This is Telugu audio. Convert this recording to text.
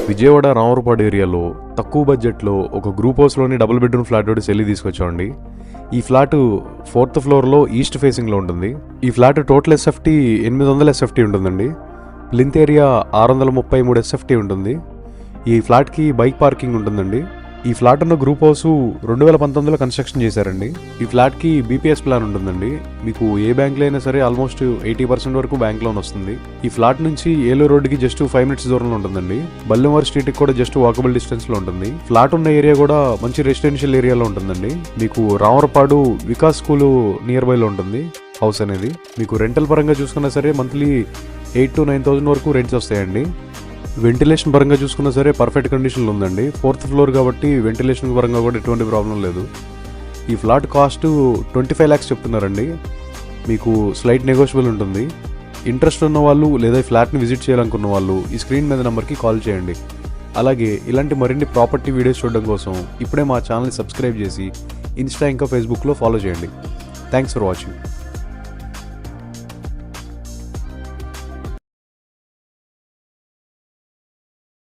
విజయవాడ రామవరపాడు ఏరియాలో తక్కువ బడ్జెట్లో ఒక గ్రూప్ హౌస్లోని డబుల్ బెడ్రూమ్ ఫ్లాట్ ఒకటి సెల్లి తీసుకొచ్చామండి. ఈ ఫ్లాట్ 4th ఫ్లోర్లో ఈస్ట్ ఫేసింగ్లో ఉంటుంది. ఈ ఫ్లాట్ టోటల్ ఎస్ఎఫ్టీ 800 ఎస్ఎఫ్టీ ఉంటుందండి. ప్లింత్ ఏరియా 633 ఎస్ఎఫ్టీ ఉంటుంది. ఈ ఫ్లాట్కి బైక్ పార్కింగ్ ఉంటుందండి. ఈ ఫ్లాట్ ఉన్న గ్రూప్ హౌస్ 2019లో కన్స్ట్రక్షన్ చేశారండి. ఈ ఫ్లాట్కి బీపీఎస్ ప్లాన్ ఉంటుందండి. మీకు ఏ బ్యాంక్లో అయినా సరే ఆల్మోస్ట్ 80% వరకు బ్యాంక్ లోన్ వస్తుంది. ఈ ఫ్లాట్ నుంచి ఏలూరు రోడ్డుకి జస్ట్ 5 minutes దూరంలో ఉంటుందండి. బల్లెంవారి స్ట్రీట్కి కూడా జస్ట్ వాకబుల్ డిస్టెన్స్లో ఉంటుంది. ఫ్లాట్ ఉన్న ఏరియా కూడా మంచి రెసిడెన్షియల్ ఏరియాలో ఉంటుందండి. మీకు రామవరపాడు వికాస్ స్కూల్ నియర్ బైలో ఉంటుంది హౌస్ అనేది. మీకు రెంటల్ పరంగా చూసుకున్నా సరే మంత్లీ 8,000 to 9,000 వరకు రెంట్స్ వస్తాయండి. వెంటిలేషన్ పరంగా చూసుకున్నా సరే పర్ఫెక్ట్ కండిషన్లో ఉందండి. 4th ఫ్లోర్ కాబట్టి వెంటిలేషన్ పరంగా కూడా ఎటువంటి ప్రాబ్లం లేదు. ఈ ఫ్లాట్ కాస్ట్ 25 lakhs చెప్తున్నారండి. మీకు స్లైట్ నెగోషియబుల్ ఉంటుంది. ఇంట్రెస్ట్ ఉన్న వాళ్ళు లేదా ఈ ఫ్లాట్ని విజిట్ చేయాలనుకున్న వాళ్ళు ఈ స్క్రీన్ మీద నెంబర్కి కాల్ చేయండి. అలాగే ఇలాంటి మరిన్ని ప్రాపర్టీ వీడియోస్ చూడడం కోసం ఇప్పుడే మా ఛానల్ని సబ్స్క్రైబ్ చేసి ఇన్స్టా ఇంకా ఫేస్బుక్లో ఫాలో చేయండి. Thanks for watching.